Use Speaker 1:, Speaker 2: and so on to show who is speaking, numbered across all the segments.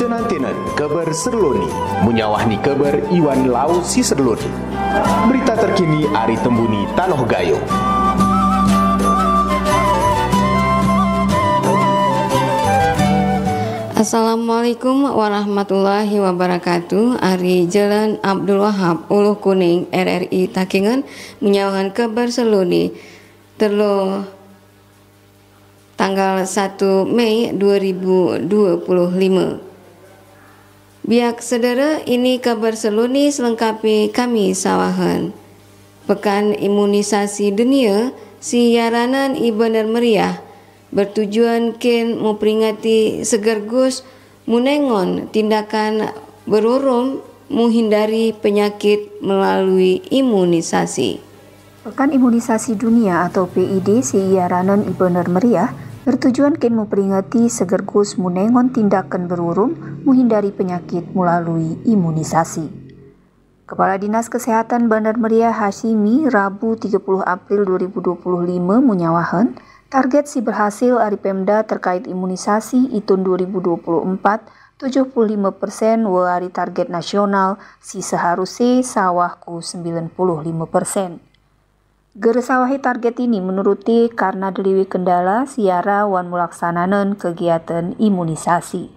Speaker 1: Tenang-tenang kabar serloni, munyawahni kabar Iwan Lau si serloni. Berita terkini Ari Tembuni Tanoh Gayo.
Speaker 2: Assalamualaikum warahmatullahi wabarakatuh. Ari Jalan Abdul Wahab Uluh Kuning RRI Takengon menyawakan kabar seluni terlo tanggal 1 Mei 2025. Biak saudara, ini kabar seluni selengkapi kami sawahan. Pekan Imunisasi Dunia siaranan ibanar meriah bertujuan ken memperingati segergus munengon tindakan berurum menghindari penyakit melalui imunisasi.
Speaker 3: Pekan Imunisasi Dunia atau PID siaranan ibanar meriah bertujuan ken memperingati segergus munengon tindakan berurum menghindari penyakit melalui imunisasi. Kepala Dinas Kesehatan Bandar Meriah Hashimi Rabu 30 April 2025 menyawahan target si berhasil Ari Pemda terkait imunisasi itun 2024 75% wa Ari target nasional si seharusnya sawahku 95%. Geresawahi target ini menuruti karena deliwi kendala siara wan melaksanakan kegiatan imunisasi.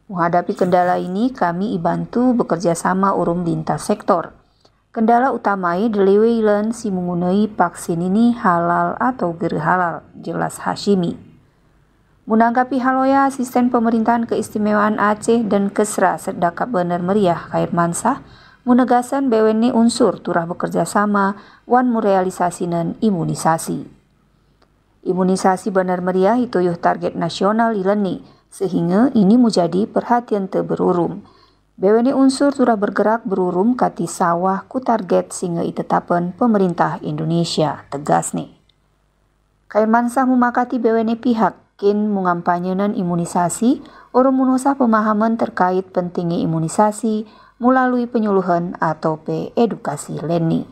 Speaker 3: Menghadapi kendala ini kami ibantu bekerja sama urum lintas sektor. Kendala utamai deliwi len si mengunai vaksin ini halal atau gere halal, jelas Hashimi. Menanggapi haloya asisten pemerintahan keistimewaan Aceh dan Kesra Serdaka Bandar Meriah Khairmansah menegaskan BWN unsur turah bekerja sama wan merealisasikan imunisasi. Imunisasi Bandar Meriah itu yuh target nasional ileni sehingga ini menjadi perhatian teberurum. BWN unsur turah bergerak berurum kati sawah ku target sehingga itetapan pemerintah Indonesia, tegas nih. Khairmansah memakati BWN pihak kin mengampanyenan imunisasi orang menusa pemahaman terkait pentingnya imunisasi melalui penyuluhan atau edukasi leni.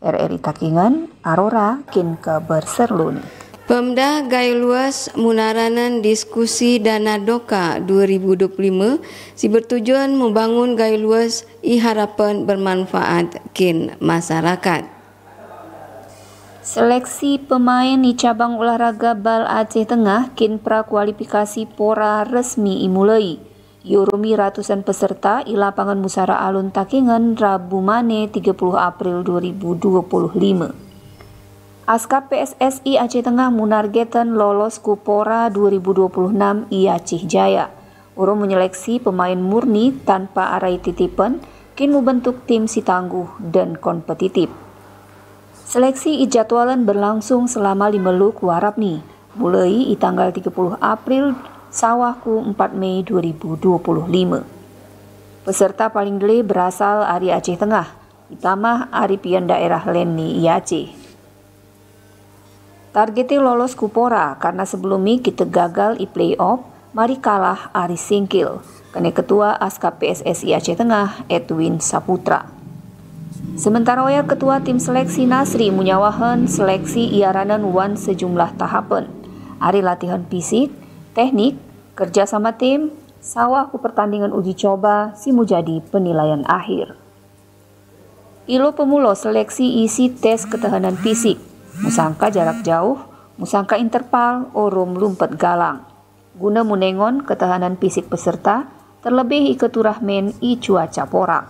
Speaker 3: RRI Takengon, Arora kin kabar serlun.
Speaker 2: Pemda Gayo Luas munaranan diskusi dana doka 2025 si bertujuan membangun Gayo Luas i harapan bermanfaat kin masyarakat.
Speaker 3: Seleksi pemain di cabang olahraga bal Aceh Tengah kin prakualifikasi pora resmi imulai. Yorumi ratusan peserta i lapangan Musara Alun Takengon Rabu Mane 30 April 2025. Askap PSSI Aceh Tengah menargetkan lolos ku Pora 2026 i Aceh Jaya. Urung menyeleksi pemain murni tanpa arai titipan, kin membentuk tim si tangguh dan kompetitif. Seleksi ijadwalan berlangsung selama 5 luk warap nih, mulai i tanggal 30 April sawahku 4 Mei 2025. Peserta paling dele berasal dari Aceh Tengah, ditambah ari pian daerah Leni i Aceh. Targetnya lolos ku Pora karena sebelumnya kita gagal i playoff, mari kalah ari singkil. Kene ketua Askap PSSI Aceh Tengah Edwin Saputra. Sementara waya ketua tim seleksi Nasri menyawahan seleksi iaranan wan sejumlah tahapan. Ari latihan fisik, teknik, kerja sama tim, sawah ku pertandingan uji coba si menjadi penilaian akhir. Ilo pemulo seleksi isi tes ketahanan fisik. Musangka jarak jauh, musangka interval, orum lumpet galang. Guna menengon ketahanan fisik peserta, terlebih iketurahmen i cuaca porak.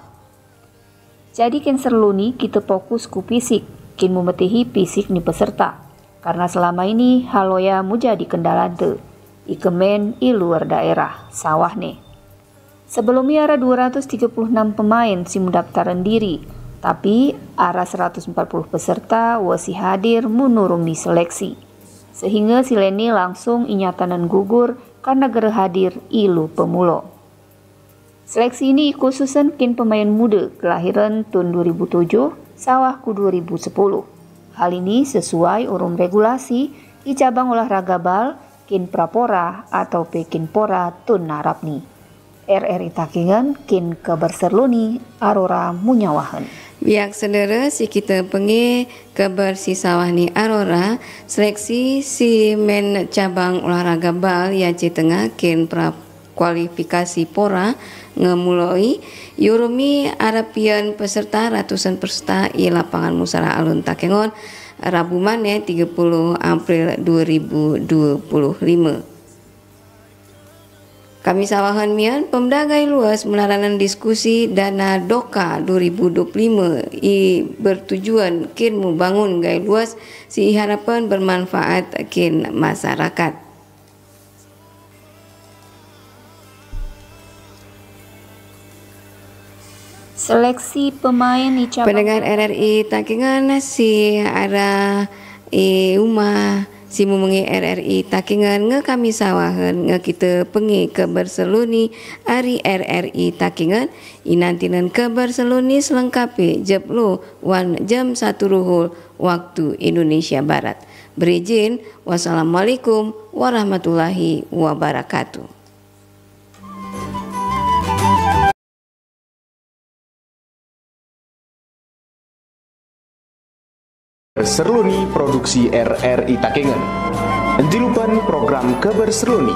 Speaker 3: Jadi ken serluni kita fokus ku fisik, kin memetihi fisik ni peserta. Karena selama ini haloya menjadi kendala te, ikemen i luar daerah, sawah nih. Sebelumnya ada 236 pemain si mendaftaran diri, tapi arah 140 peserta wasi hadir menurungi seleksi. Sehingga si Leni langsung inyatanan gugur karena gere hadir ilu pemulo. Seleksi ini khususan kin pemain muda kelahiran tahun 2007 sawahku 2010. Hal ini sesuai urum regulasi di cabang olahraga bal kin prapora atau pekin pora tun narapni. RRI Takengon kin kabar serluni Arora munyawahan.
Speaker 2: Biak saudara si kita pengi kabar si sawah ni Arora seleksi si men cabang olahraga bal ya Aceh Tengah ken kualifikasi pora ngemulai Yurumi Arapian peserta ratusan peserta i lapangan Musara Alun Takengon Rabu Mane 30 April 2025. Kami sawahan mian Pemda Gai Luas menaranan diskusi dana doka 2025 i bertujuan kin membangun Gai Luas si harapan bermanfaat kin masyarakat.
Speaker 3: Seleksi pemain di cabang
Speaker 2: Pendengar RRI Takengan si arah umah si mumengi RRI Takengan nge kami sawahan nge kita pengi ke Barcelona ari RRI Takengan inantinan ke Barcelona selengkapi jeplo wan jam 1 ruhul waktu Indonesia Barat. Berizin, wassalamualaikum warahmatullahi wabarakatuh.
Speaker 1: Serluni produksi RRI Takengan. Entilupan program Kabar Serluni